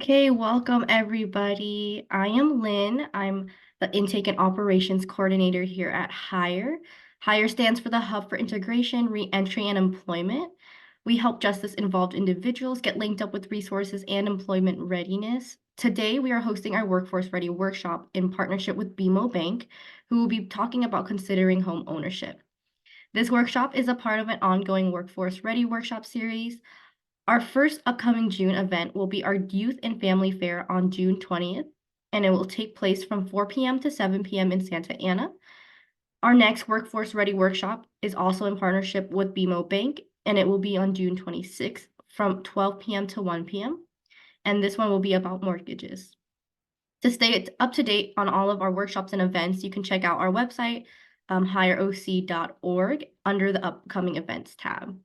Okay, welcome everybody. I am Lynn. I'm the Intake and Operations Coordinator here at H.I.R.E. H.I.R.E stands for the Hub for Integration, Reentry, and Employment. We help justice-involved individuals get linked up with resources and employment readiness. Today, we are hosting our Workforce Ready workshop in partnership with BMO Bank, who will be talking about considering home ownership. This workshop is a part of an ongoing Workforce Ready workshop series. Our first upcoming June event will be our Youth and Family Fair on June 20th, and it will take place from 4 p.m. to 7 p.m. in Santa Ana. Our next Workforce Ready workshop is also in partnership with BMO Bank, and it will be on June 26th from 12 p.m. to 1 p.m. And this one will be about mortgages. To stay up to date on all of our workshops and events, you can check out our website, hireoc.org, under the upcoming events tab.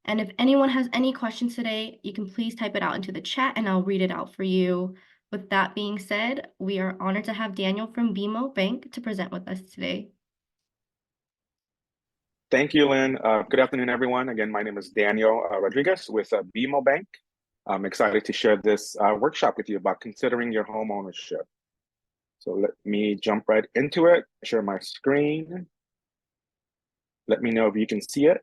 And if anyone has any questions today, you can please type it out into the chat and I'll read it out for you. With that being said, we are honored to have Daniel from BMO Bank to present with us today. Thank you, Lynn. Good afternoon, everyone. Again, my name is Daniel Rodriguez with BMO Bank. I'm excited to share this workshop with you about considering your home ownership. So let me jump right into it, share my screen. Let me know if you can see it.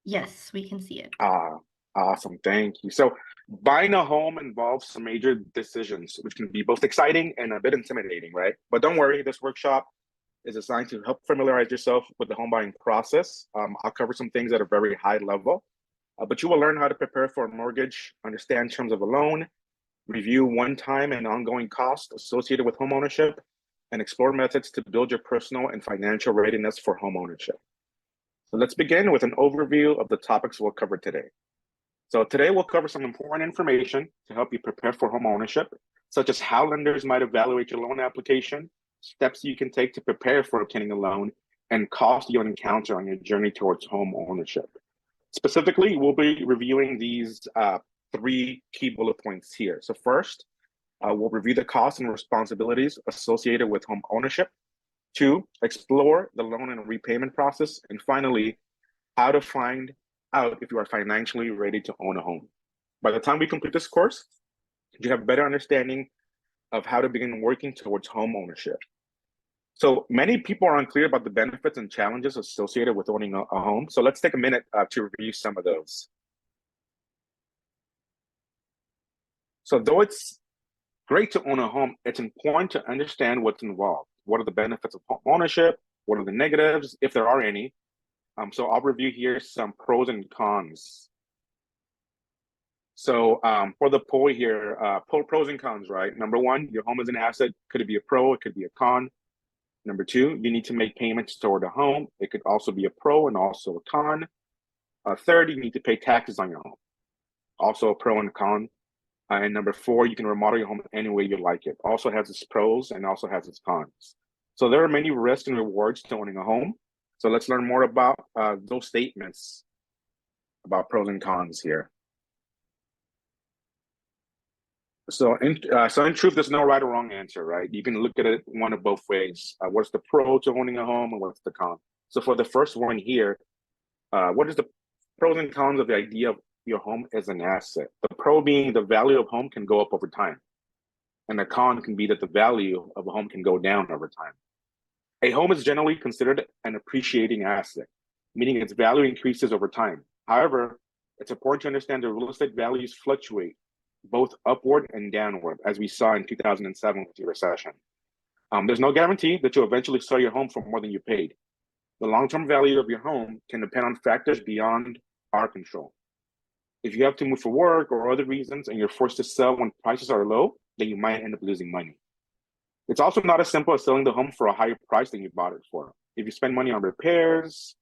Yes, we can see it. Awesome, thank you. So buying a home involves some major decisions, which can be both exciting and a bit intimidating, right? But don't worry, this workshop is designed to help familiarize yourself with the home buying process. I'll cover some things at a very high level, but you will learn how to prepare for a mortgage, understand terms of a loan, review one-time and ongoing costs associated with home ownership, and explore methods to build your personal and financial readiness for home ownership. So let's begin with an overview of the topics we'll cover today. So today we'll cover some important information to help you prepare for home ownership, such as how lenders might evaluate your loan application, steps you can take to prepare for obtaining a loan, and costs you'll encounter on your journey towards home ownership. Specifically, we'll be reviewing these three key bullet points here. So first, we'll review the costs and responsibilities associated with home ownership. Two, explore the loan and repayment process. And finally, how to find out if you are financially ready to own a home. By the time we complete this course, you have a better understanding of how to begin working towards home ownership. So many people are unclear about the benefits and challenges associated with owning a home. So let's take a minute to review some of those. So though it's great to own a home, it's important to understand what's involved. What are the benefits of home ownership? What are the negatives, if there are any? So I'll review here some pros and cons. So for the poll here, pros and cons, right? Number one, your home is an asset. Could it be a pro? It could be a con. Number two, you need to make payments toward a home. It could also be a pro and also a con. Third, you need to pay taxes on your home. Also a pro and a con. And number four, you can remodel your home any way you like it. Also has its pros and also has its cons. So there are many risks and rewards to owning a home. So let's learn more about those statements about pros and cons here. So in truth, there's no right or wrong answer, right? You can look at it one of both ways. What's the pro to owning a home and what's the con? So for the first one here, what is the pros and cons of the idea of your home as an asset? The pro being the value of home can go up over time. And the con can be that the value of a home can go down over time. A home is generally considered an appreciating asset, meaning its value increases over time. However, it's important to understand that real estate values fluctuate both upward and downward, as we saw in 2007 with the recession. There's no guarantee that you'll eventually sell your home for more than you paid. The long-term value of your home can depend on factors beyond our control. If you have to move for work or other reasons and you're forced to sell when prices are low, then you might end up losing money. It's also not as simple as selling the home for a higher price than you bought it for. If you spend money on repairs,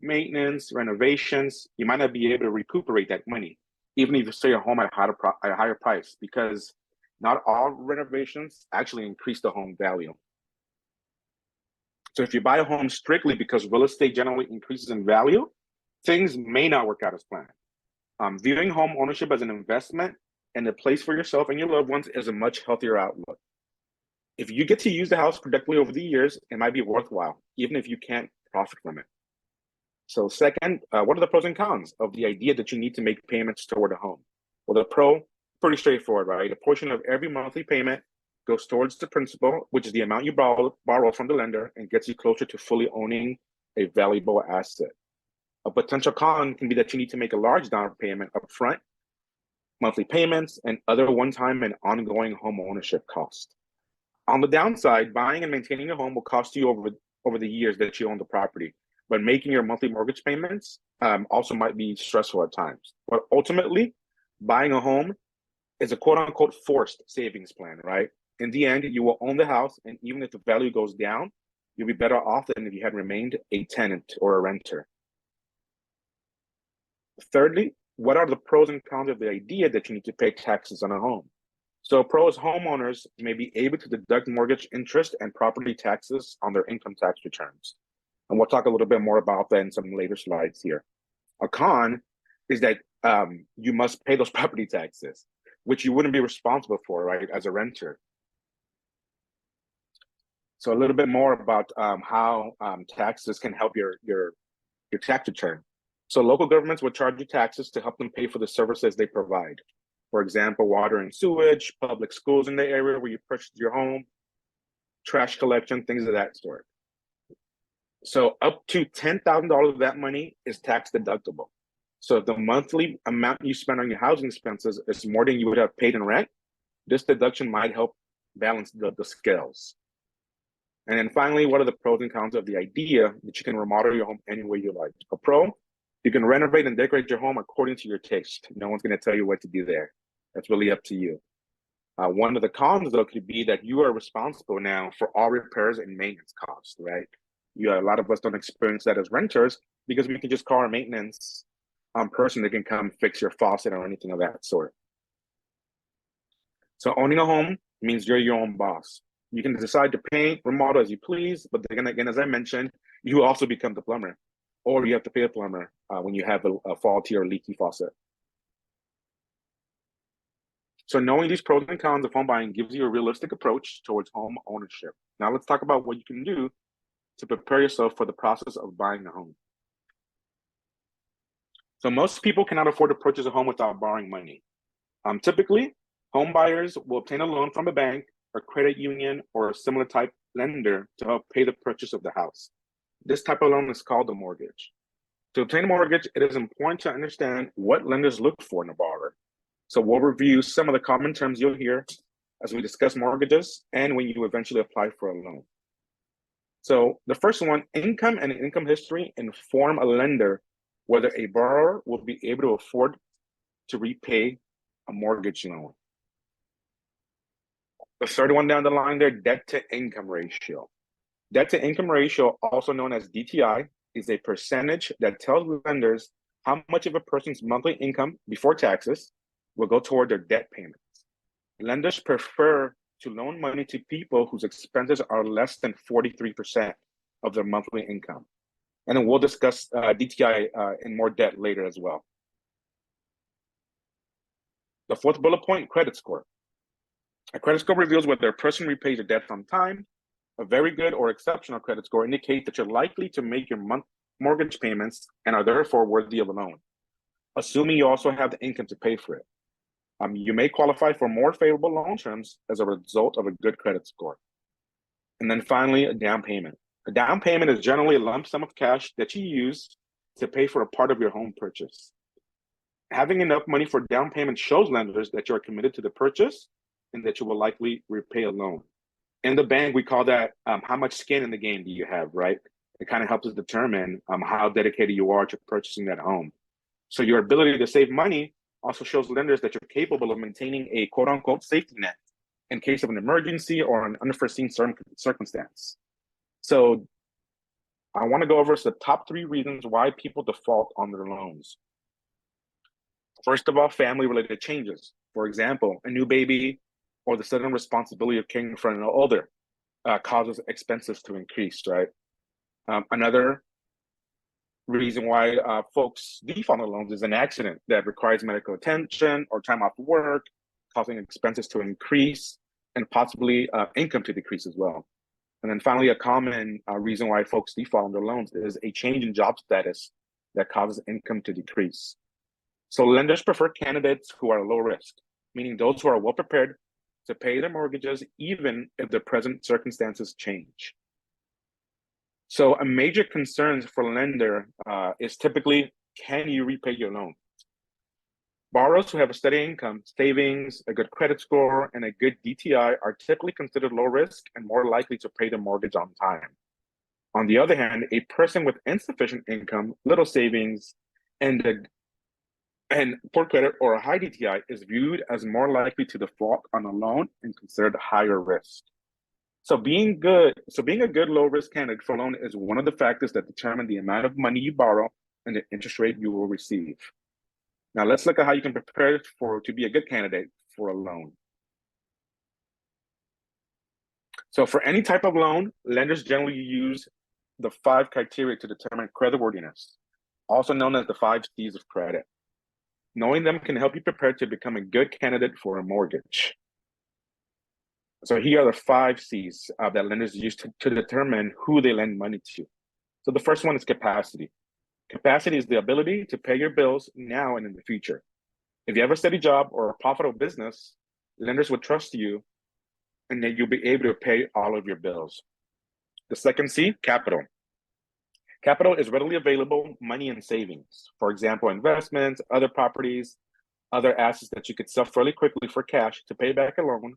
maintenance, renovations, you might not be able to recuperate that money, even if you sell your home at a higher price, because not all renovations actually increase the home value. So if you buy a home strictly because real estate generally increases in value, things may not work out as planned. Viewing home ownership as an investment and a place for yourself and your loved ones is a much healthier outlook. If you get to use the house productively over the years, it might be worthwhile, even if you can't profit from it. So second, what are the pros and cons of the idea that you need to make payments toward a home? Well, the pro, pretty straightforward, right? A portion of every monthly payment goes towards the principal, which is the amount you borrow from the lender, and gets you closer to fully owning a valuable asset. A potential con can be that you need to make a large down payment upfront, monthly payments, and other one-time and ongoing home ownership costs. On the downside, buying and maintaining a home will cost you over the years that you own the property, but making your monthly mortgage payments also might be stressful at times. But ultimately, buying a home is a quote unquote forced savings plan, right? In the end, you will own the house, and even if the value goes down, you'll be better off than if you had remained a tenant or a renter. Thirdly, what are the pros and cons of the idea that you need to pay taxes on a home? So pros, homeowners may be able to deduct mortgage interest and property taxes on their income tax returns. And we'll talk a little bit more about that in some later slides here. A con is that you must pay those property taxes, which you wouldn't be responsible for, right, as a renter. So a little bit more about how taxes can help your tax return. So local governments will charge you taxes to help them pay for the services they provide. For example, water and sewage, public schools in the area where you purchased your home, trash collection, things of that sort. So up to $10,000 of that money is tax deductible. So if the monthly amount you spend on your housing expenses is more than you would have paid in rent, this deduction might help balance the scales. And then finally, what are the pros and cons of the idea that you can remodel your home any way you like? A pro, you can renovate and decorate your home according to your taste. No one's going to tell you what to do there. That's really up to you. One of the cons, though, could be that you are responsible now for all repairs and maintenance costs, right? A lot of us don't experience that as renters because we can just call our maintenance person that can come fix your faucet or anything of that sort. So owning a home means you're your own boss. You can decide to paint, remodel as you please, but then again, as I mentioned, you also become the plumber, or you have to pay a plumber when you have a faulty or leaky faucet. So knowing these pros and cons of home buying gives you a realistic approach towards home ownership. Now let's talk about what you can do to prepare yourself for the process of buying a home. So most people cannot afford to purchase a home without borrowing money. Typically, home buyers will obtain a loan from a bank, a credit union, or a similar type lender to help pay the purchase of the house. This type of loan is called a mortgage. To obtain a mortgage, it is important to understand what lenders look for in a borrower. So we'll review some of the common terms you'll hear as we discuss mortgages and when you eventually apply for a loan. So the first one, income and income history inform a lender whether a borrower will be able to afford to repay a mortgage loan. The third one down the line there, debt to income ratio. Debt to income ratio, also known as DTI, is a percentage that tells lenders how much of a person's monthly income before taxes will go toward their debt payments. Lenders prefer to loan money to people whose expenses are less than 43% of their monthly income. And then we'll discuss DTI in more depth later as well. The fourth bullet point, credit score. A credit score reveals whether a person repays their debts on time. A very good or exceptional credit score indicates that you're likely to make your mortgage payments and are therefore worthy of a loan, assuming you also have the income to pay for it. You may qualify for more favorable loan terms as a result of a good credit score. And then finally, a down payment. A down payment is generally a lump sum of cash that you use to pay for a part of your home purchase. Having enough money for down payment shows lenders that you are committed to the purchase and that you will likely repay a loan. In the bank, we call that how much skin in the game do you have, right? It kind of helps us determine how dedicated you are to purchasing that home. So your ability to save money also shows lenders that you're capable of maintaining a quote unquote safety net in case of an emergency or an unforeseen circumstance. So I want to go over the top 3 reasons why people default on their loans. First of all, family-related changes. For example, a new baby or the sudden responsibility of caring for an older causes expenses to increase, right? Another reason why folks default on loans is an accident that requires medical attention or time off work, causing expenses to increase and possibly income to decrease as well. And then finally, a common reason why folks default on their loans is a change in job status that causes income to decrease. So lenders prefer candidates who are low risk, meaning those who are well prepared to pay their mortgages even if the present circumstances change. So a major concern for a lender is typically, can you repay your loan? Borrowers who have a steady income, savings, a good credit score, and a good DTI are typically considered low risk and more likely to pay the mortgage on time. On the other hand, a person with insufficient income, little savings, and poor credit or a high DTI is viewed as more likely to default on a loan and considered higher risk. So being a good low risk candidate for a loan is one of the factors that determine the amount of money you borrow and the interest rate you will receive. Now let's look at how you can prepare to be a good candidate for a loan. So for any type of loan, lenders generally use the 5 criteria to determine creditworthiness, also known as the 5 C's of credit. Knowing them can help you prepare to become a good candidate for a mortgage. So here are the 5 C's that lenders use to determine who they lend money to. So the first one is capacity. Capacity is the ability to pay your bills now and in the future. If you have a steady job or a profitable business, lenders would trust you and then you'll be able to pay all of your bills. The second C, capital. Capital is readily available money and savings. For example, investments, other properties, other assets that you could sell fairly quickly for cash to pay back a loan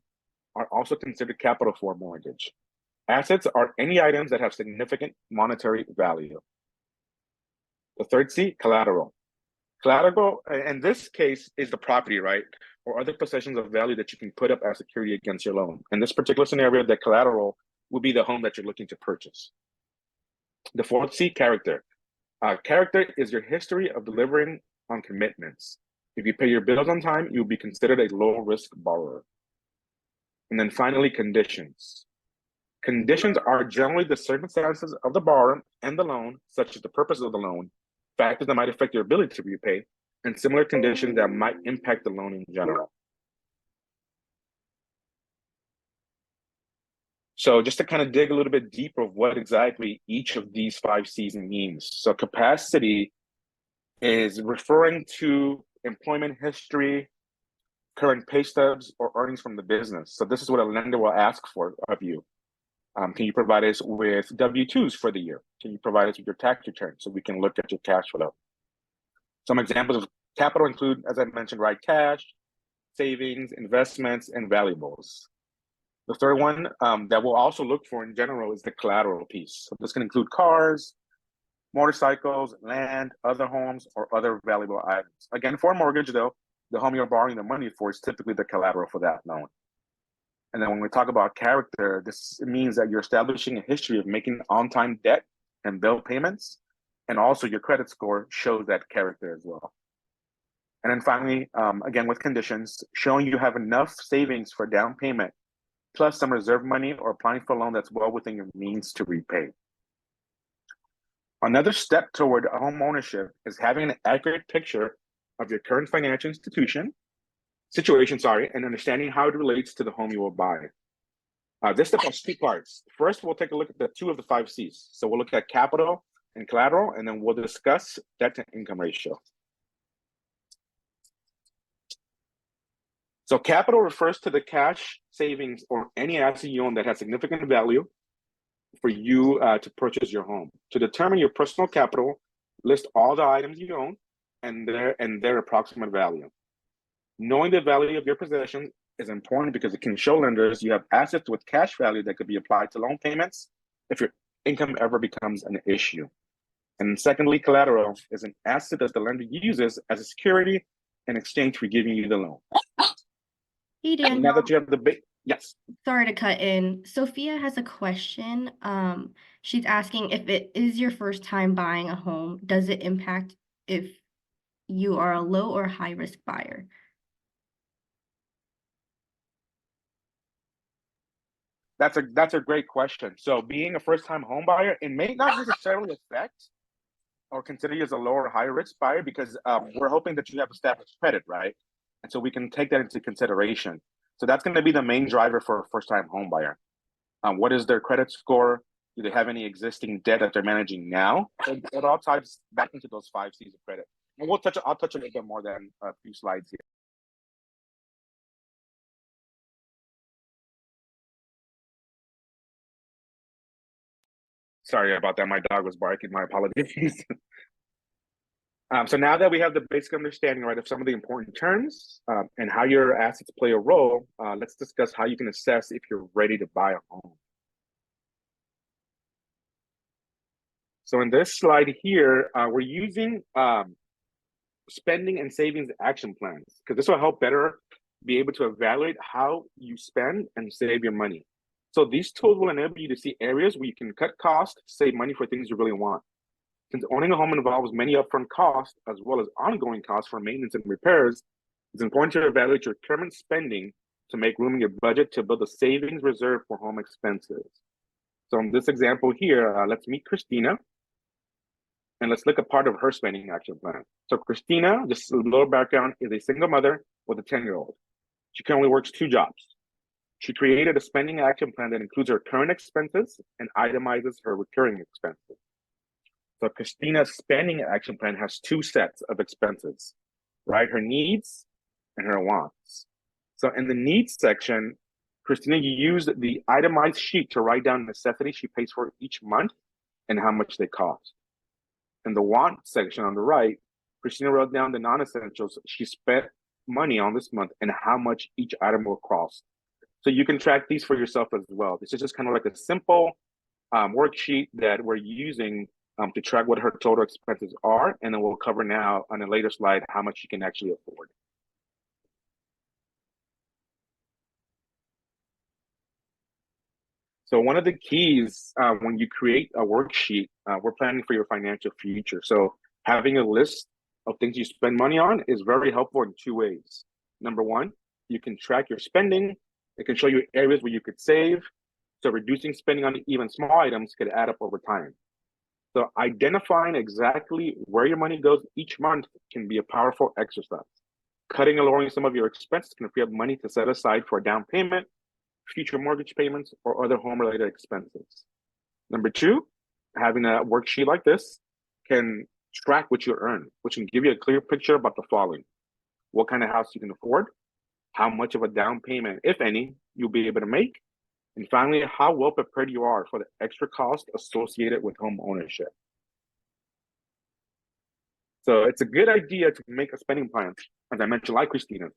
are also considered capital for a mortgage. Assets are any items that have significant monetary value. The third C, collateral. Collateral, in this case, is the property, right? Or other possessions of value that you can put up as security against your loan. In this particular scenario, the collateral would be the home that you're looking to purchase. The fourth C, character. Character is your history of delivering on commitments. If you pay your bills on time, you'll be considered a low-risk borrower. And then finally, conditions. Conditions are generally the circumstances of the borrower and the loan, such as the purpose of the loan, factors that might affect your ability to repay, and similar conditions that might impact the loan in general. So just to kind of dig a little bit deeper of what exactly each of these 5 C's means. So capacity is referring to employment history, current pay stubs, or earnings from the business. So this is what a lender will ask for of you. Can you provide us with W-2s for the year? Can you provide us with your tax return so we can look at your cash flow? Some examples of capital include, as I mentioned, right, cash, savings, investments, and valuables. The third one that we'll also look for in general is the collateral piece. So this can include cars, motorcycles, land, other homes, or other valuable items. Again, for a mortgage, though, the home you're borrowing the money for is typically the collateral for that loan. And then when we talk about character, this means that you're establishing a history of making on-time debt and bill payments, and also your credit score shows that character as well. And then finally, again, with conditions, showing you have enough savings for down payment, plus some reserve money or applying for a loan that's well within your means to repay. Another step toward home ownership is having an accurate picture of your current financial situation, and understanding how it relates to the home you will buy. This step has 2 parts. First, we'll take a look at the 2 of the 5 C's. So we'll look at capital and collateral, and then we'll discuss debt to income ratio. So capital refers to the cash, savings, or any asset you own that has significant value for you to purchase your home. To determine your personal capital, list all the items you own and their approximate value. Knowing the value of your possession is important because it can show lenders you have assets with cash value that could be applied to loan payments if your income ever becomes an issue. And secondly, collateral is an asset that the lender uses as a security in exchange for giving you the loan. Hey, Dan. Now that you have the yes. Sorry to cut in. Sophia has a question. She's asking if it is your first time buying a home, does it impact if you are a low or high risk buyer? That's a great question. So being a first-time home buyer, it may not necessarily affect or consider you as a low or high risk buyer because we're hoping that you have established credit, right? And so we can take that into consideration. So that's going to be the main driver for a first-time home buyer. What is their credit score? Do they have any existing debt that they're managing now? It all ties back into those 5 C's of credit. And I'll touch a little bit more than a few slides here. Sorry about that. My dog was barking. My apologies. So now that we have the basic understanding, right, of some of the important terms and how your assets play a role, let's discuss how you can assess if you're ready to buy a home. So in this slide here, we're using spending and savings action plans because this will help better be able to evaluate how you spend and save your money. So these tools will enable you to see areas where you can cut costs, save money for things you really want. Since owning a home involves many upfront costs as well as ongoing costs for maintenance and repairs, it's important to evaluate your current spending to make room in your budget to build a savings reserve for home expenses. So in this example here, let's meet Christina and let's look at part of her spending action plan. So Christina, just a little background, is a single mother with a 10-year-old. She currently works 2 jobs. She created a spending action plan that includes her current expenses and itemizes her recurring expenses. So Christina's spending action plan has 2 sets of expenses, right? Her needs and her wants. So in the needs section, Christina used the itemized sheet to write down necessities she pays for each month and how much they cost. In the want section on the right, Christina wrote down the non-essentials she spent money on this month and how much each item will cost. So you can track these for yourself as well. This is just kind of like a simple worksheet that we're using to track what her total expenses are, and then we'll cover now on a later slide how much you can actually afford. So one of the keys when you create a worksheet, we're planning for your financial future. So having a list of things you spend money on is very helpful in 2 ways. Number one, you can track your spending. It can show you areas where you could save. So reducing spending on even small items could add up over time. So identifying exactly where your money goes each month can be a powerful exercise. Cutting and lowering some of your expenses can free up money to set aside for a down payment, future mortgage payments, or other home-related expenses. Number 2, having a worksheet like this can track what you earn, which can give you a clear picture about the following: what kind of house you can afford, how much of a down payment, if any, you'll be able to make, and finally, how well prepared you are for the extra cost associated with home ownership. So it's a good idea to make a spending plan, as I mentioned, like Christina.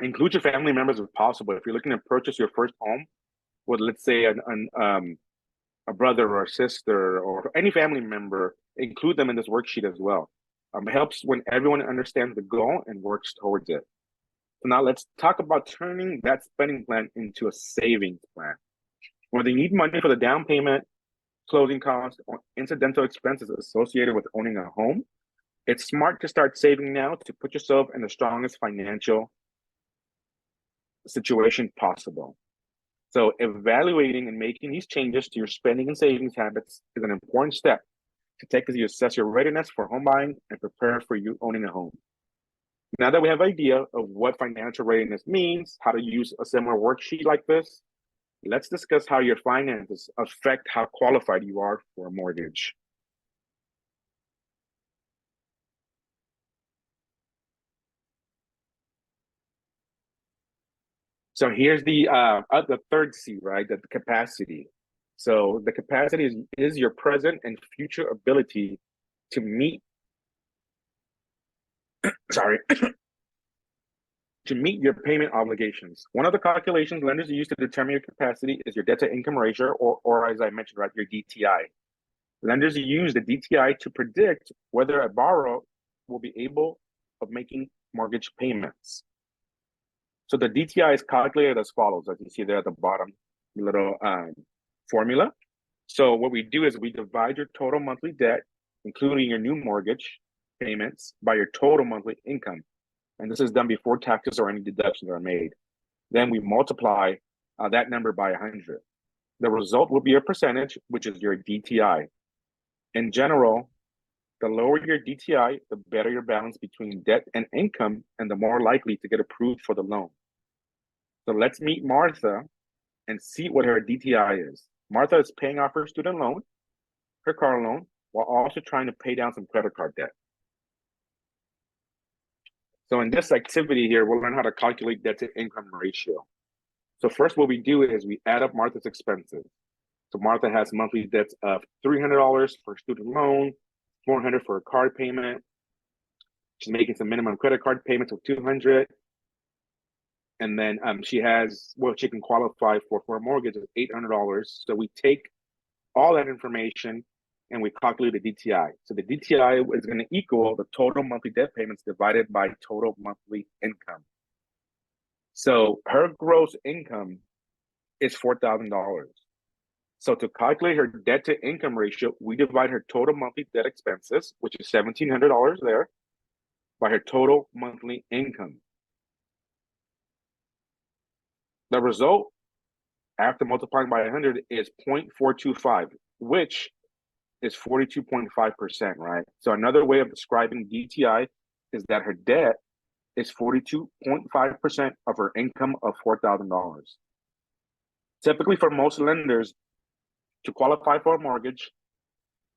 Include your family members if possible. If you're looking to purchase your first home with, let's say, a brother or a sister or any family member, include them in this worksheet as well. It helps when everyone understands the goal and works towards it. So now let's talk about turning that spending plan into a savings plan. Whether you need money for the down payment, closing costs, or incidental expenses associated with owning a home, it's smart to start saving now to put yourself in the strongest financial situation possible. So evaluating and making these changes to your spending and savings habits is an important step to take as you assess your readiness for home buying and prepare for you owning a home. Now that we have an idea of what financial readiness means, how to use a similar worksheet like this, let's discuss how your finances affect how qualified you are for a mortgage. So here's the 3rd C, right? The capacity. So the capacity is your present and future ability to meet, sorry, to meet your payment obligations. One of the calculations lenders use to determine your capacity is your debt to income ratio, or as I mentioned, right, your DTI. Lenders use the DTI to predict whether a borrower will be able of making mortgage payments. So the DTI is calculated as follows, as you see there at the bottom, little formula. So what we do is we divide your total monthly debt, including your new mortgage payments, by your total monthly income. And this is done before taxes or any deductions are made. Then we multiply that number by 100. The result will be a percentage, which is your DTI. In general, the lower your DTI, the better your balance between debt and income, and the more likely to get approved for the loan. So let's meet Martha and see what her DTI is. Martha is paying off her student loan, her car loan, while also trying to pay down some credit card debt. So in this activity here, we'll learn how to calculate debt to income ratio. So first what we do is we add up Martha's expenses. So Martha has monthly debts of $300 for student loan, $400 for a card payment. She's making some minimum credit card payments of $200. And then she can qualify for a mortgage of $800. So we take all that information and we calculate the DTI. So the DTI is going to equal the total monthly debt payments divided by total monthly income. So her gross income is $4,000. So to calculate her debt to income ratio, we divide her total monthly debt expenses, which is $1,700 there, by her total monthly income. The result, after multiplying by 100, is 0.425, which is 42.5%, right? So another way of describing DTI is that her debt is 42.5% of her income of $4,000. Typically, for most lenders, to qualify for a mortgage,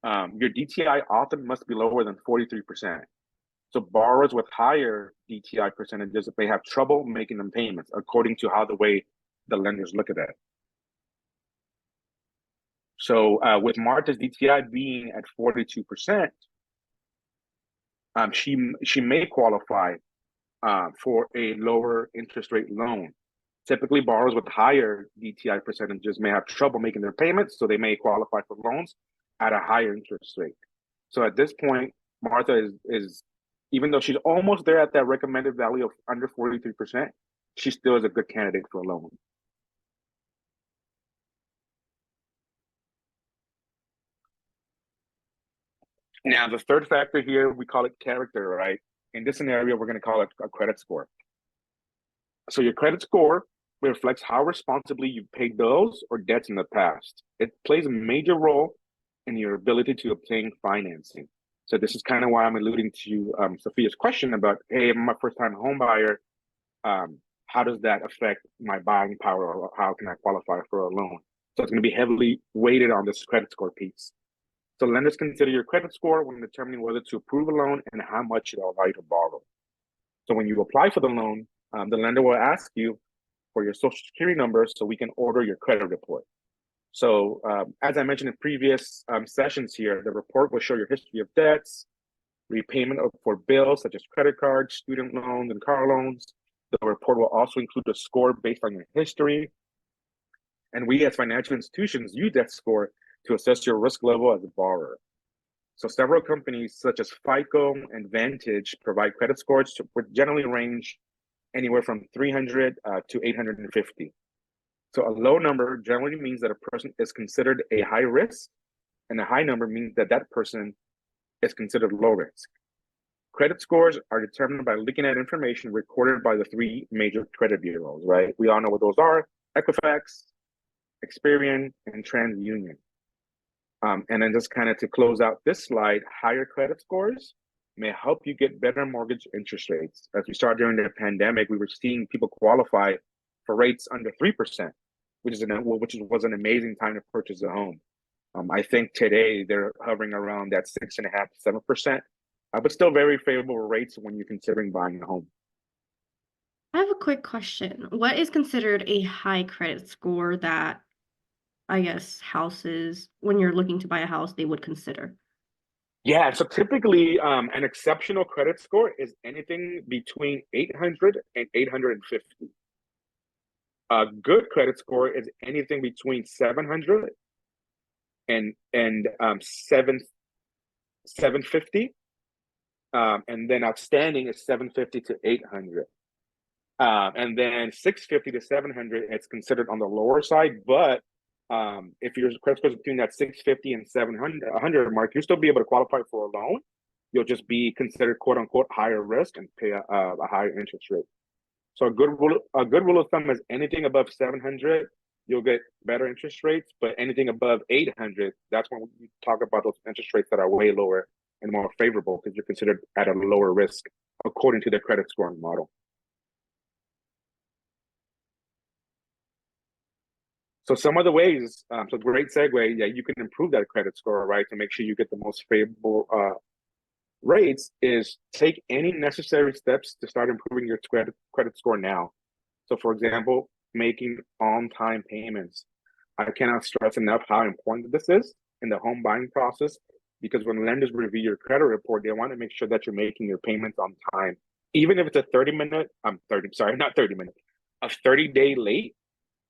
your DTI often must be lower than 43%. So borrowers with higher DTI percentages may have trouble making them payments, according to how the way the lenders look at it. So with Martha's DTI being at 42%, she may qualify for a lower interest rate loan. Typically, borrowers with higher DTI percentages may have trouble making their payments, so they may qualify for loans at a higher interest rate. So at this point, Martha is even though she's almost there at that recommended value of under 43%, she still is a good candidate for a loan. Now, the third factor here, we call it character, right? In this scenario, we're going to call it a credit score. So your credit score reflects how responsibly you've paid bills or debts in the past. It plays a major role in your ability to obtain financing. So this is kind of why I'm alluding to Sophia's question about, hey, I'm a first-time home buyer. How does that affect my buying power, or how can I qualify for a loan? So it's going to be heavily weighted on this credit score piece. So lenders consider your credit score when determining whether to approve a loan and how much they'll allow you to borrow. So when you apply for the loan, the lender will ask you for your social security number so we can order your credit report. So as I mentioned in previous sessions here, the report will show your history of debts, repayment for bills such as credit cards, student loans, and car loans. The report will also include a score based on your history. And we as financial institutions use that score to assess your risk level as a borrower. So several companies such as FICO and Vantage provide credit scores which generally range anywhere from 300 to 850. So a low number generally means that a person is considered a high risk, and a high number means that that person is considered low risk. Credit scores are determined by looking at information recorded by the three major credit bureaus, right? We all know what those are: Equifax, Experian, and TransUnion. And then just kind of to close out this slide, higher credit scores may help you get better mortgage interest rates. As we started during the pandemic, we were seeing people qualify for rates under 3%, which was an amazing time to purchase a home. I think today they're hovering around that 6.5% to 7%, but still very favorable rates when you're considering buying a home. I have a quick question. What is considered a high credit score that I guess houses, when you're looking to buy a house, they would consider? Yeah, so typically an exceptional credit score is anything between 800 and 850. A good credit score is anything between 700 and 750. And then outstanding is 750 to 800. And then 650 to 700, it's considered on the lower side, but if your credit score is between that 650 and 700 mark, you'll still be able to qualify for a loan. You'll just be considered quote unquote higher risk and pay a higher interest rate. So a good rule of thumb is anything above 700, you'll get better interest rates, but anything above 800, that's when we talk about those interest rates that are way lower and more favorable because you're considered at a lower risk according to the credit scoring model. So some of the ways, so great segue, yeah, you can improve that credit score, right, to make sure you get the most favorable rates is take any necessary steps to start improving your credit score now. So for example, making on-time payments. I cannot stress enough how important this is in the home buying process because when lenders review your credit report, they want to make sure that you're making your payments on time. Even if it's a 30-minute, I'm 30, sorry, not 30-minute, a 30-day late,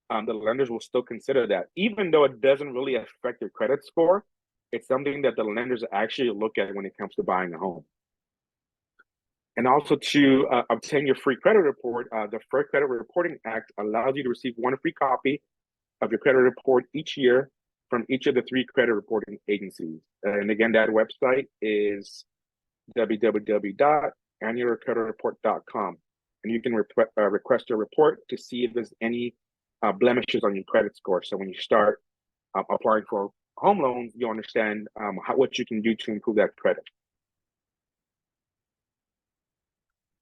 the lenders will still consider that. Even though it doesn't really affect your credit score, it's something that the lenders actually look at when it comes to buying a home. And also to obtain your free credit report, the Fair Credit Reporting Act allows you to receive one free copy of your credit report each year from each of the three credit reporting agencies. And again, that website is www.annualcreditreport.com. And you can request a report to see if there's any blemishes on your credit score. So when you start applying for home loans, you'll understand what you can do to improve that credit.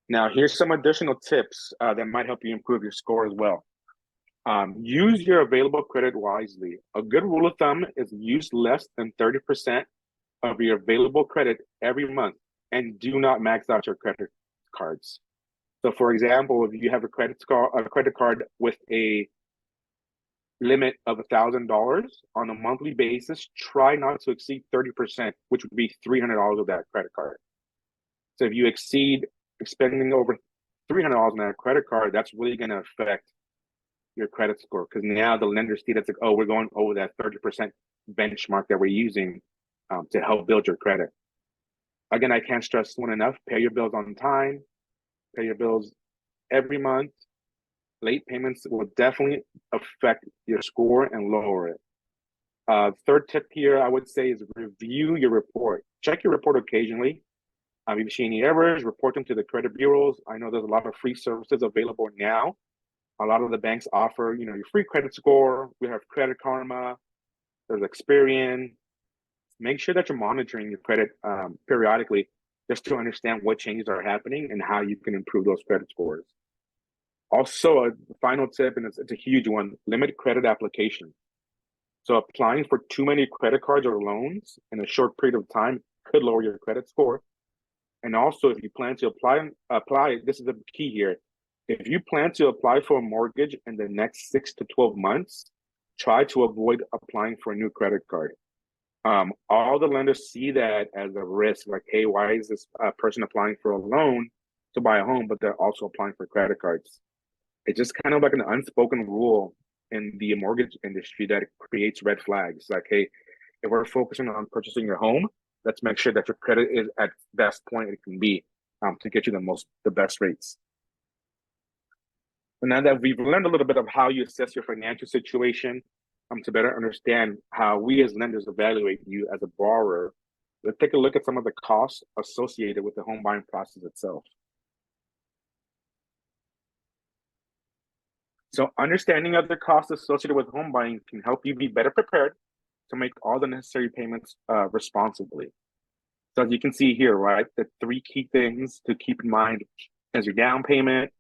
Now, here's some additional tips that might help you improve your score as well. Use your available credit wisely. A good rule of thumb is use less than 30% of your available credit every month and do not max out your credit cards. So for example, if you have a credit card with a limit of $1,000 on a monthly basis, try not to exceed 30%, which would be $300 of that credit card. So if you exceed spending over $300 on that credit card, that's really going to affect your credit score because now the lenders see that's like, oh, we're going over that 30% benchmark that we're using to help build your credit. Again, I can't stress one enough, pay your bills on time, pay your bills every month. Late payments will definitely affect your score and lower it. Third tip here, I would say, is review your report. Check your report occasionally. If you see any errors, report them to the credit bureaus. I know there's a lot of free services available now. A lot of the banks offer, your free credit score. We have Credit Karma. There's Experian. Make sure that you're monitoring your credit periodically just to understand what changes are happening and how you can improve those credit scores. Also, a final tip, and it's a huge one, limit credit application. So applying for too many credit cards or loans in a short period of time could lower your credit score. And also, if you plan to apply, this is the key here. If you plan to apply for a mortgage in the next 6 to 12 months, try to avoid applying for a new credit card. All the lenders see that as a risk, like, hey, why is this person applying for a loan to buy a home, but they're also applying for credit cards? It's just kind of like an unspoken rule in the mortgage industry that creates red flags. Like, hey, if we're focusing on purchasing your home, let's make sure that your credit is at best point it can be to get you the best rates. So now that we've learned a little bit of how you assess your financial situation, to better understand how we as lenders evaluate you as a borrower, let's take a look at some of the costs associated with the home buying process itself. So understanding of the costs associated with home buying can help you be better prepared to make all the necessary payments responsibly. So as you can see here, right, the three key things to keep in mind is your down payment,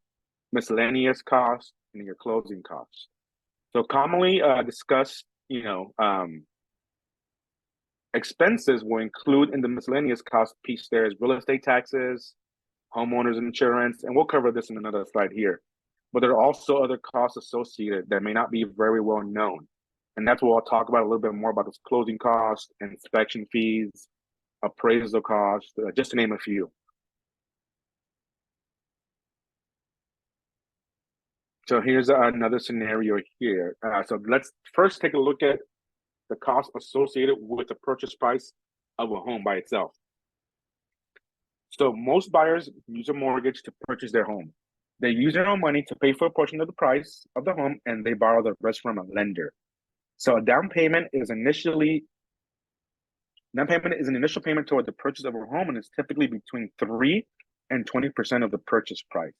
miscellaneous costs, and your closing costs. So commonly discussed, expenses will include in the miscellaneous cost piece there is real estate taxes, homeowners insurance, and we'll cover this in another slide here. But there are also other costs associated that may not be very well known. And that's what I'll talk about a little bit more about this closing costs, inspection fees, appraisal costs, just to name a few. So here's another scenario here. So let's first take a look at the cost associated with the purchase price of a home by itself. So most buyers use a mortgage to purchase their home. They use their own money to pay for a portion of the price of the home, and they borrow the rest from a lender. So a down payment is an initial payment toward the purchase of a home, and it's typically between 3 and 20% of the purchase price.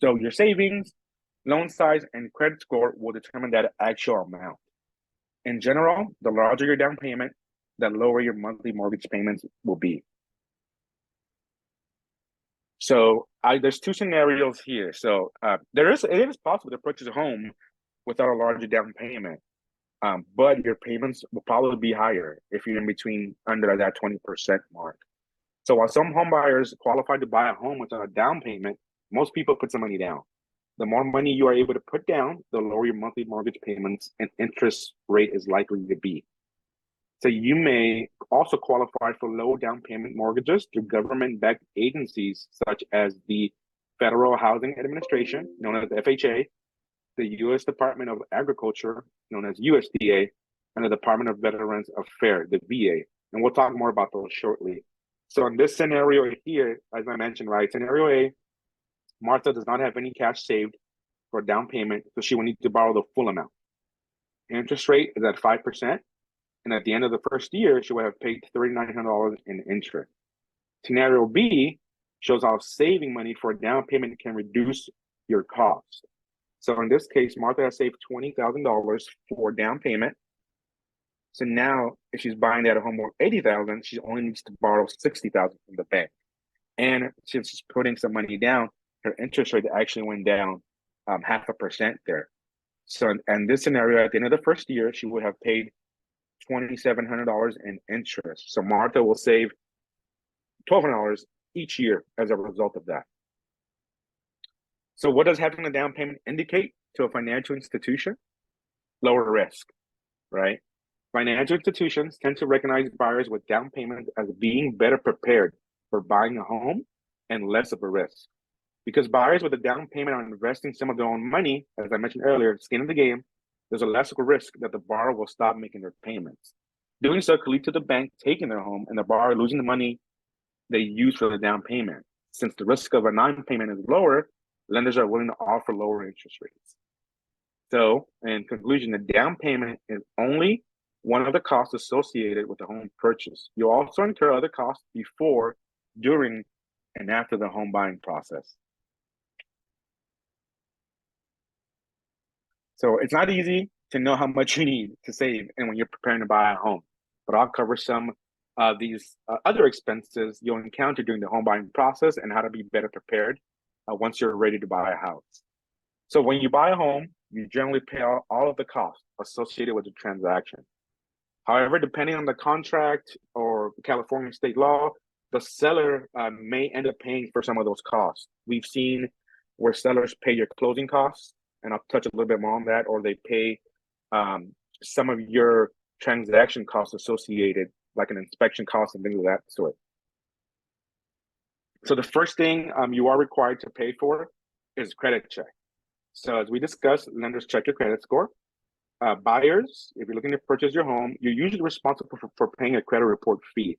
So your savings, loan size, and credit score will determine that actual amount. In general, the larger your down payment, the lower your monthly mortgage payments will be. So there's two scenarios here. So it is possible to purchase a home without a larger down payment. But your payments will probably be higher if you're in between under that 20% mark. So while some home buyers qualify to buy a home without a down payment, most people put some money down. The more money you are able to put down, the lower your monthly mortgage payments and interest rate is likely to be. So you may also qualify for low down payment mortgages through government-backed agencies such as the Federal Housing Administration, known as FHA, the U.S. Department of Agriculture, known as USDA, and the Department of Veterans Affairs, the VA. And we'll talk more about those shortly. So in this scenario here, as I mentioned, right, scenario A, Martha does not have any cash saved for down payment, so she will need to borrow the full amount. Interest rate is at 5%, and at the end of the first year, she will have paid $3,900 in interest. Scenario B shows how saving money for a down payment can reduce your cost. So in this case, Martha has saved $20,000 for down payment. So now, if she's buying that home worth $80,000, she only needs to borrow $60,000 from the bank. And since she's putting some money down, her interest rate actually went down 0.5% there. So in this scenario, at the end of the first year, she would have paid $2,700 in interest. So Martha will save $1,200 each year as a result of that. So what does having a down payment indicate to a financial institution? Lower risk, right? Financial institutions tend to recognize buyers with down payments as being better prepared for buying a home and less of a risk. Because buyers with a down payment are investing some of their own money, as I mentioned earlier, skin in the game, there's a less risk that the borrower will stop making their payments. Doing so could lead to the bank taking their home and the borrower losing the money they use for the down payment. Since the risk of a non-payment is lower, lenders are willing to offer lower interest rates. So, in conclusion, the down payment is only one of the costs associated with the home purchase. You also incur other costs before, during, and after the home buying process. So it's not easy to know how much you need to save and when you're preparing to buy a home, but I'll cover some of these other expenses you'll encounter during the home buying process and how to be better prepared once you're ready to buy a house. So when you buy a home, you generally pay all of the costs associated with the transaction. However, depending on the contract or California state law, the seller may end up paying for some of those costs. We've seen where sellers pay your closing costs, and I'll touch a little bit more on that, or they pay some of your transaction costs associated, like an inspection cost and things of that sort. So the first thing you are required to pay for is credit check. So as we discussed, lenders check your credit score. Buyers, if you're looking to purchase your home, you're usually responsible for paying a credit report fee.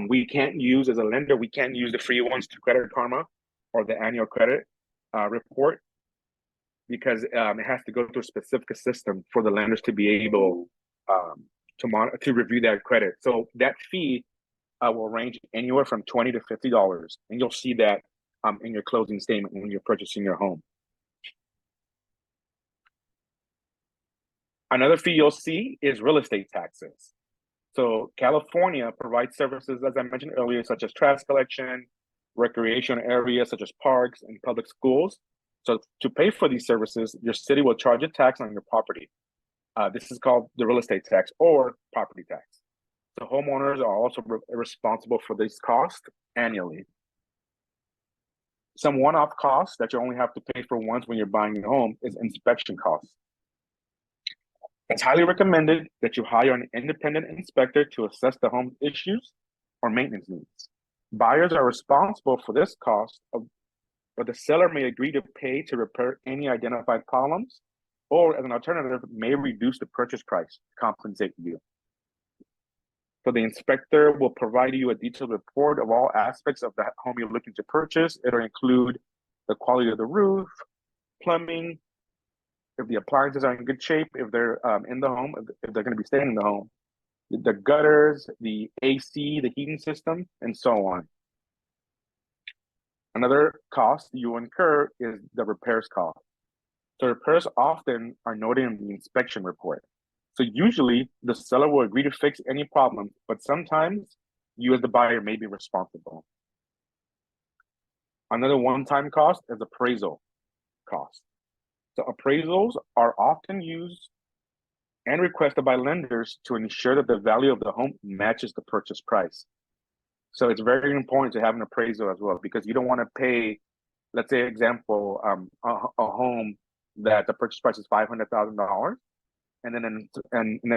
We can't use, as a lender, we can't use the free ones to Credit Karma or the annual credit report because it has to go through a specific system for the lenders to be able to review that credit. So that fee will range anywhere from $20 to $50, and you'll see that in your closing statement when you're purchasing your home. Another fee you'll see is real estate taxes. So California provides services, as I mentioned earlier, such as trash collection, recreation areas such as parks and public schools. So to pay for these services, your city will charge a tax on your property. This is called the real estate tax or property tax. So homeowners are also responsible for this cost annually. Some one-off costs that you only have to pay for once when you're buying your home is inspection costs. It's highly recommended that you hire an independent inspector to assess the home's issues or maintenance needs. Buyers are responsible for this cost, but the seller may agree to pay to repair any identified problems, or as an alternative, may reduce the purchase price to compensate you. So the inspector will provide you a detailed report of all aspects of the home you're looking to purchase. It'll include the quality of the roof, plumbing, if the appliances are in good shape, if they're in the home, if they're going to be staying in the home, the gutters, the AC, the heating system, and so on. Another cost you incur is the repairs cost. So repairs often are noted in the inspection report. So usually the seller will agree to fix any problem, but sometimes you as the buyer may be responsible. Another one-time cost is appraisal cost. So appraisals are often used and requested by lenders to ensure that the value of the home matches the purchase price. So it's very important to have an appraisal as well, because you don't want to pay, let's say, example, a home that the purchase price is $500,000, and then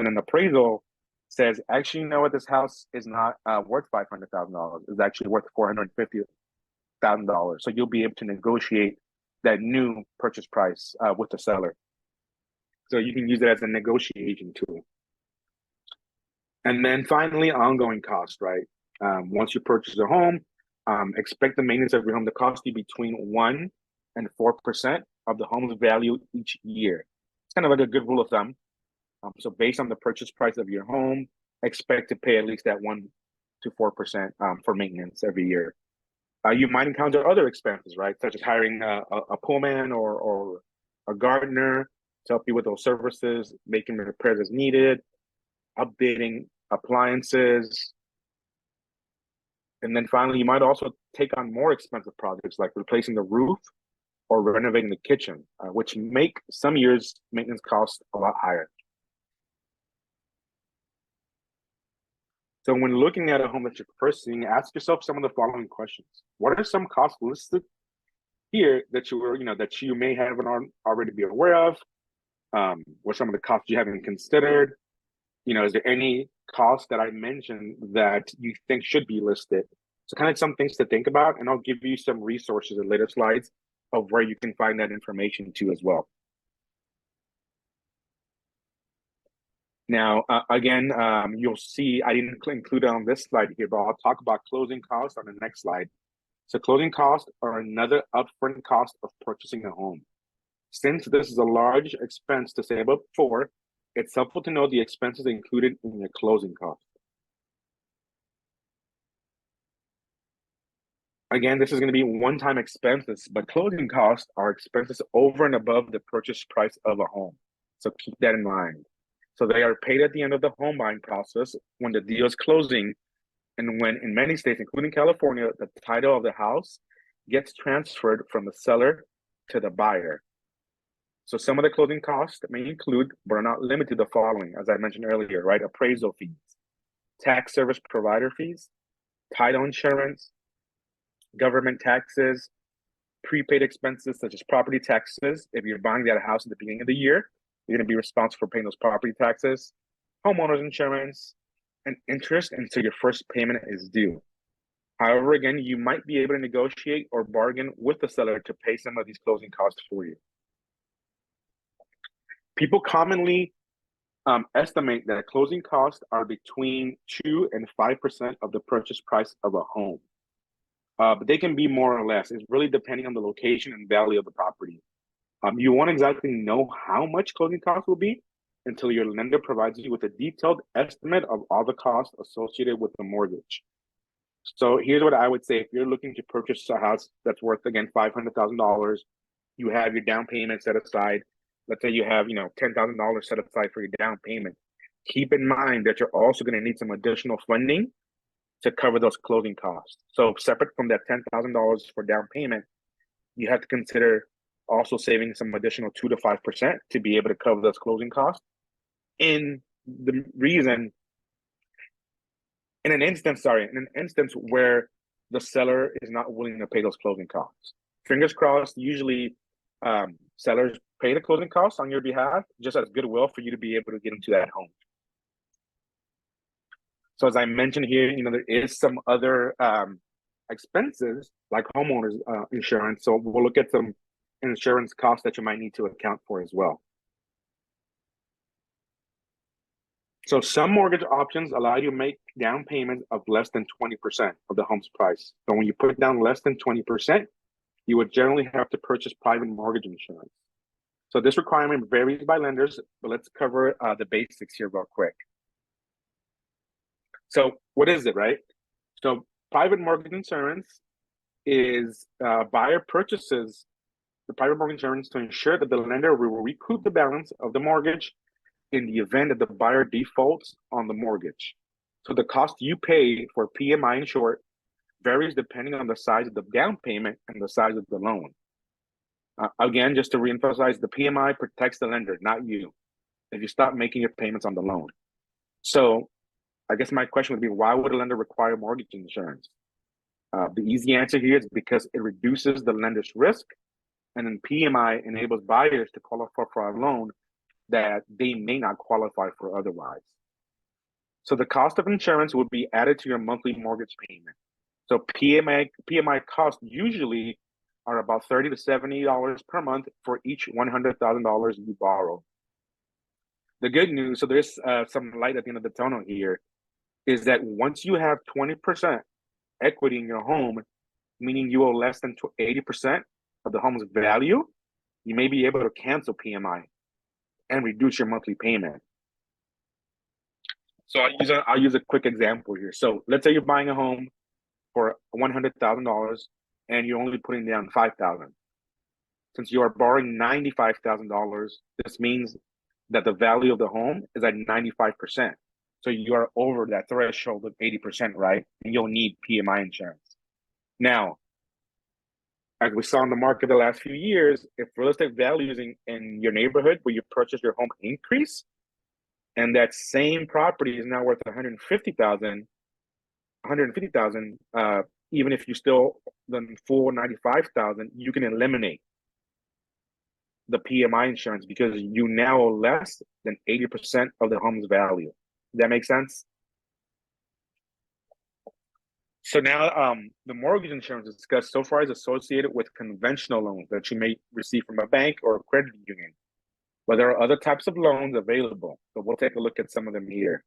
an appraisal says, actually, you know what, this house is not worth $500,000. It's actually worth $450,000. So you'll be able to negotiate that new purchase price with the seller. So you can use it as a negotiation tool. And then finally, ongoing cost, right? Once you purchase a home, expect the maintenance of your home to cost you between 1% and 4% of the home's value each year. It's kind of like a good rule of thumb. So based on the purchase price of your home, expect to pay at least that 1% to 4% for maintenance every year. You might encounter other expenses, right? Such as hiring a pullman or a gardener to help you with those services, making repairs as needed, updating appliances. And then finally, you might also take on more expensive projects like replacing the roof or renovating the kitchen, which make some years maintenance costs a lot higher. So when looking at a home that you're purchasing, ask yourself some of the following questions. What are some costs listed here that you may have already be aware of? What some of the costs you haven't considered? Is there any cost that I mentioned that you think should be listed? So kind of some things to think about, and I'll give you some resources in later slides of where you can find that information too as well. Now, again, you'll see I didn't include it on this slide here, but I'll talk about closing costs on the next slide. So closing costs are another upfront cost of purchasing a home. Since this is a large expense to save up for, it's helpful to know the expenses included in your closing costs. Again, this is going to be one-time expenses, but closing costs are expenses over and above the purchase price of a home. So keep that in mind. So they are paid at the end of the home buying process when the deal is closing, and when, in many states, including California, the title of the house gets transferred from the seller to the buyer. So some of the closing costs may include, but are not limited to, the following, as I mentioned earlier, right? Appraisal fees, tax service provider fees, title insurance, government taxes, prepaid expenses such as property taxes. If you're buying that house at the beginning of the year, you're going to be responsible for paying those property taxes, homeowners insurance, and interest until your first payment is due. However, again, you might be able to negotiate or bargain with the seller to pay some of these closing costs for you. People commonly estimate that closing costs are between 2% and 5% of the purchase price of a home. But they can be more or less. It's really depending on the location and value of the property. You won't exactly know how much closing costs will be until your lender provides you with a detailed estimate of all the costs associated with the mortgage. So here's what I would say. If you're looking to purchase a house that's worth, again, $500,000, you have your down payment set aside. Let's say you have, $10,000 set aside for your down payment. Keep in mind that you're also going to need some additional funding to cover those closing costs. So separate from that $10,000 for down payment, you have to consider also saving some additional 2% to 5% to be able to cover those closing costs. In an instance where the seller is not willing to pay those closing costs. Fingers crossed, usually sellers pay the closing costs on your behalf, just as goodwill for you to be able to get into that home. So as I mentioned here, there is some other expenses like homeowners insurance. So we'll look at some insurance costs that you might need to account for as well. So some mortgage options allow you to make down payments of less than 20% of the home's price. So when you put down less than 20%, you would generally have to purchase private mortgage insurance. So this requirement varies by lenders, but let's cover the basics here real quick. So what is it, right? So private mortgage insurance is buyer purchases the private mortgage insurance to ensure that the lender will recoup the balance of the mortgage in the event that the buyer defaults on the mortgage. So the cost you pay for PMI, in short, varies depending on the size of the down payment and the size of the loan. Again, just to reemphasize, the PMI protects the lender, not you, if you stop making your payments on the loan. So I guess my question would be, why would a lender require mortgage insurance? The easy answer here is because it reduces the lender's risk, and then PMI enables buyers to qualify for a loan that they may not qualify for otherwise. So the cost of insurance would be added to your monthly mortgage payment. So PMI costs usually are about $30 to $70 per month for each $100,000 you borrow. The good news, so there's some light at the end of the tunnel here, is that once you have 20% equity in your home, meaning you owe less than 80% of the home's value, you may be able to cancel PMI and reduce your monthly payment. So I'll use a quick example here. So let's say you're buying a home for $100,000 and you're only putting down $5,000. Since you are borrowing $95,000, this means that the value of the home is at 95%. So you are over that threshold of 80%, right? And you'll need PMI insurance. Now, as we saw in the market the last few years, if real estate values in your neighborhood where you purchase your home increase, and that same property is now worth 150,000, even if you still the full 95,000, you can eliminate the PMI insurance because you now owe less than 80% of the home's value. Does that make sense? So now the mortgage insurance discussed so far is associated with conventional loans that you may receive from a bank or a credit union. But there are other types of loans available. So we'll take a look at some of them here.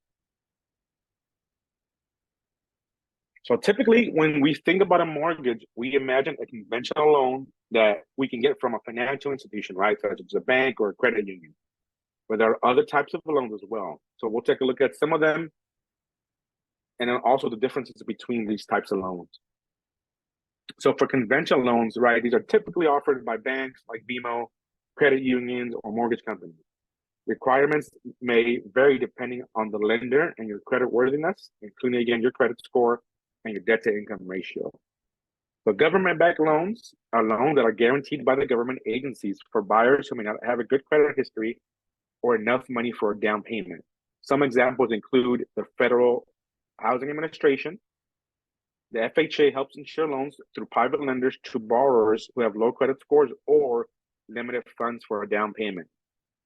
So typically when we think about a mortgage, we imagine a conventional loan that we can get from a financial institution, right? Such as a bank or a credit union. But there are other types of loans as well. So we'll take a look at some of them and then also the differences between these types of loans. So for conventional loans, right, these are typically offered by banks like BMO, credit unions, or mortgage companies. Requirements may vary depending on the lender and your credit worthiness, including, again, your credit score and your debt to income ratio. But government-backed loans are loans that are guaranteed by the government agencies for buyers who may not have a good credit history or enough money for a down payment. Some examples include the Federal Housing Administration. The FHA helps insure loans through private lenders to borrowers who have low credit scores or limited funds for a down payment.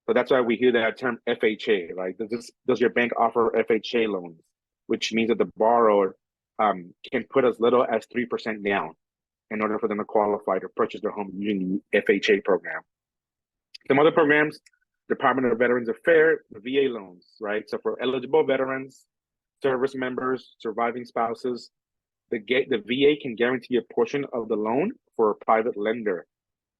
So that's why we hear that term FHA, right? Does your bank offer FHA loans, which means that the borrower can put as little as 3% down in order for them to qualify to purchase their home using the FHA program. Some other programs, Department of Veterans Affairs, the VA loans, right? So for eligible veterans, service members, surviving spouses, the VA can guarantee a portion of the loan for a private lender.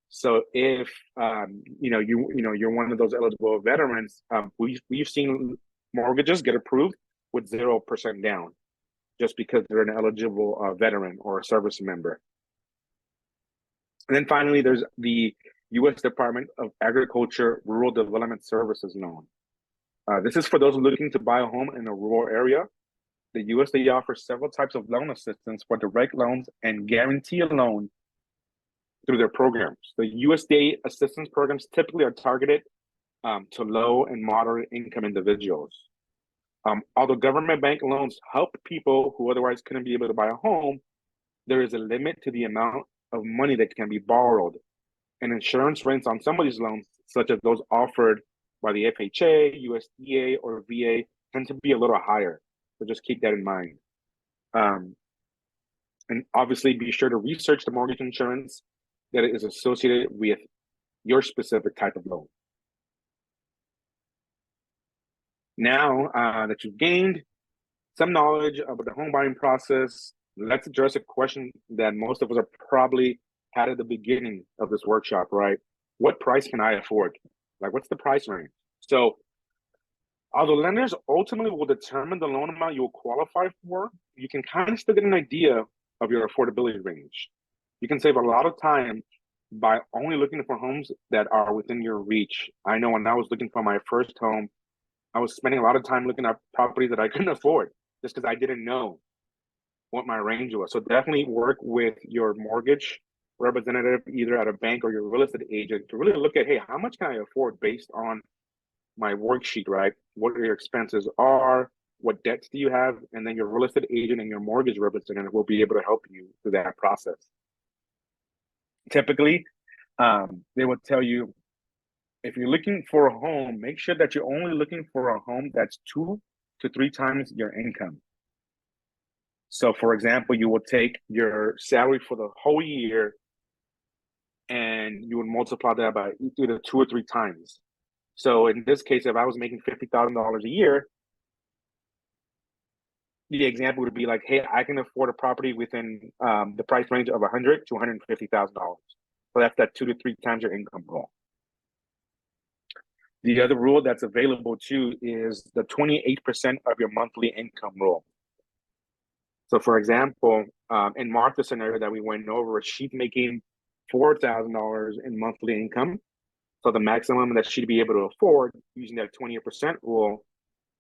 So if you're one of those eligible veterans, we've seen mortgages get approved with 0% down, just because they're an eligible veteran or a service member. And then finally, there's the U.S. Department of Agriculture Rural Development Services loan. This is for those looking to buy a home in a rural area. The USDA offers several types of loan assistance for direct loans and guarantee a loan through their programs. The USDA assistance programs typically are targeted to low and moderate income individuals. Although government bank loans help people who otherwise couldn't be able to buy a home, there is a limit to the amount of money that can be borrowed. And insurance rates on some of these loans, such as those offered by the FHA, USDA, or VA, tend to be a little higher. So just keep that in mind. And obviously be sure to research the mortgage insurance that is associated with your specific type of loan. Now that you've gained some knowledge about the home buying process, let's address a question that most of us are probably had at the beginning of this workshop, right? What price can I afford? Like, what's the price range? So, although lenders ultimately will determine the loan amount you'll qualify for, you can kind of still get an idea of your affordability range. You can save a lot of time by only looking for homes that are within your reach. I know when I was looking for my first home, I was spending a lot of time looking at properties that I couldn't afford just because I didn't know what my range was. So definitely work with your mortgage representative either at a bank or your real estate agent to really look at, hey, how much can I afford based on my worksheet, right? What your expenses are, what debts do you have, and then your real estate agent and your mortgage representative will be able to help you through that process. Typically, they will tell you if you're looking for a home, make sure that you're only looking for a home that's 2 to 3 times your income. So, for example, you will take your salary for the whole year and you would multiply that by either 2 or 3 times. So, in this case, if I was making $50,000 a year, the example would be like, hey, I can afford a property within the price range of $100,000 to $150,000. So that's that 2 to 3 times your income rule. The other rule that's available too is the 28% of your monthly income rule. So, for example, in Martha's scenario that we went over, she's making $4,000 in monthly income. So the maximum that she'd be able to afford using that 28% rule,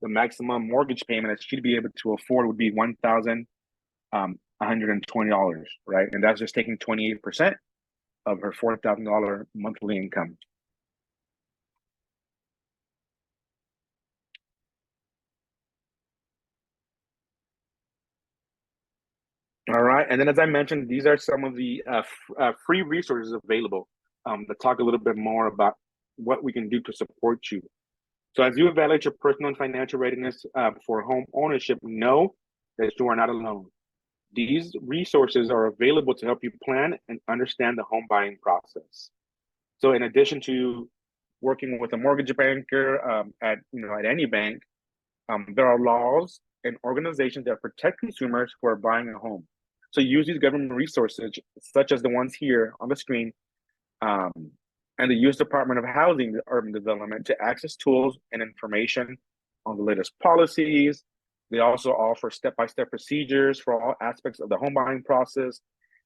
the maximum mortgage payment that she'd be able to afford would be $1,120, right? And that's just taking 28% of her $4,000 monthly income. All right, and then as I mentioned, these are some of the free resources available to talk a little bit more about what we can do to support you. So as you evaluate your personal and financial readiness for home ownership, know that you are not alone. These resources are available to help you plan and understand the home buying process. So in addition to working with a mortgage banker at any bank, there are laws and organizations that protect consumers who are buying a home. So use these government resources, such as the ones here on the screen, um, and the U.S. Department of Housing and Urban Development to access tools and information on the latest policies. They also offer step-by-step procedures for all aspects of the home buying process.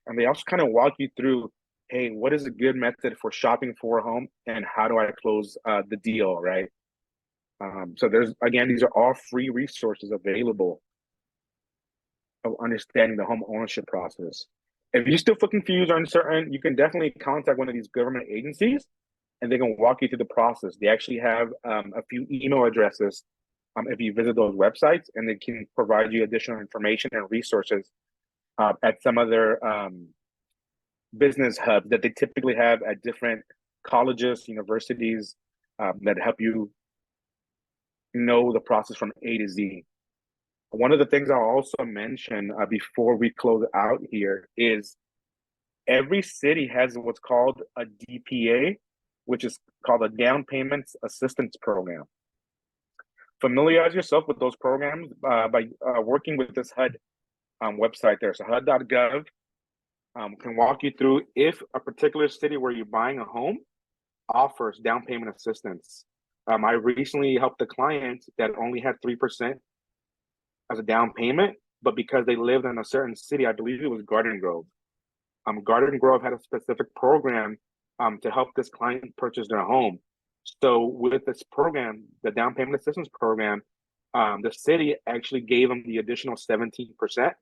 And they also kind of walk you through, hey, what is a good method for shopping for a home and how do I close the deal, right? So these are all free resources available of understanding the home ownership process. If you still feel confused or uncertain, you can definitely contact one of these government agencies and they can walk you through the process. They actually have a few email addresses if you visit those websites, and they can provide you additional information and resources at some of their business hubs that they typically have at different colleges, universities that help you know the process from A to Z. One of the things I'll also mention before we close out here is every city has what's called a DPA, which is called a Down Payments Assistance Program. Familiarize yourself with those programs by working with this HUD website there. So HUD.gov can walk you through if a particular city where you're buying a home offers down payment assistance. I recently helped a client that only had 3% as a down payment, but because they lived in a certain city, I believe it was Garden Grove. Garden Grove had a specific program to help this client purchase their home. So with this program, the down payment assistance program, the city actually gave them the additional 17%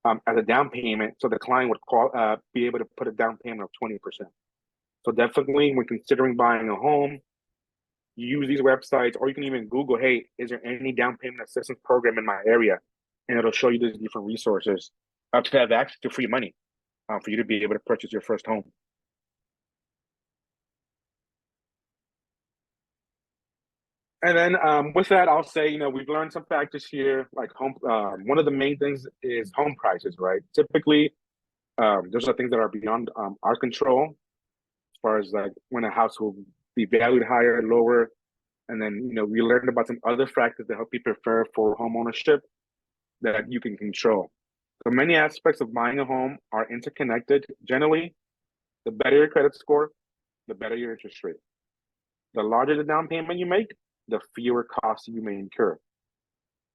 as a down payment, so the client would be able to put a down payment of 20%. So definitely, when considering buying a home, use these websites, or you can even Google, hey, is there any down payment assistance program in my area? And it'll show you these different resources to have access to free money for you to be able to purchase your first home. And then with that, I'll say, we've learned some factors here, like home. One of the main things is home prices, right? Typically, those are things that are beyond our control, as far as like when a house will be valued higher, lower. And then, we learned about some other factors that help you prepare for home ownership that you can control. So many aspects of buying a home are interconnected. Generally, the better your credit score, the better your interest rate. The larger the down payment you make, the fewer costs you may incur.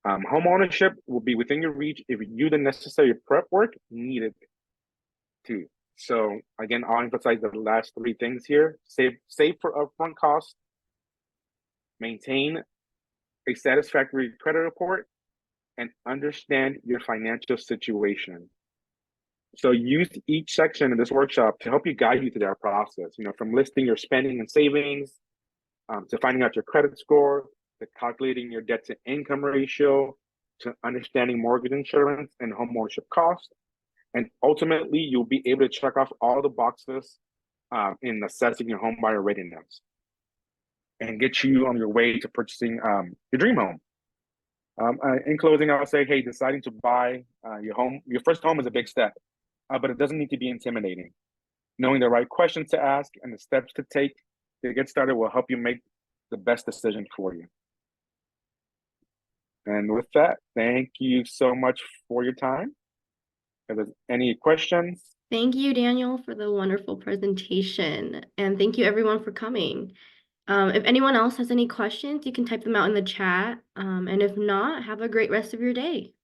Home ownership will be within your reach if you do the necessary prep work needed to. So again, I'll emphasize the last three things here. Save for upfront costs, maintain a satisfactory credit report, and understand your financial situation. So use each section in this workshop to help you guide you through that process. From listing your spending and savings, to finding out your credit score, to calculating your debt to income ratio, to understanding mortgage insurance and home ownership costs. And ultimately, you'll be able to check off all the boxes in assessing your home buyer readiness and get you on your way to purchasing your dream home. In closing, I'll say, hey, deciding to buy your first home is a big step, but it doesn't need to be intimidating. Knowing the right questions to ask and the steps to take to get started will help you make the best decision for you. And with that, thank you so much for your time. If there's any questions, Thank you, Daniel, for the wonderful presentation. And thank you, everyone, for coming. If anyone else has any questions, you can type them out in the chat. And if not, have a great rest of your day.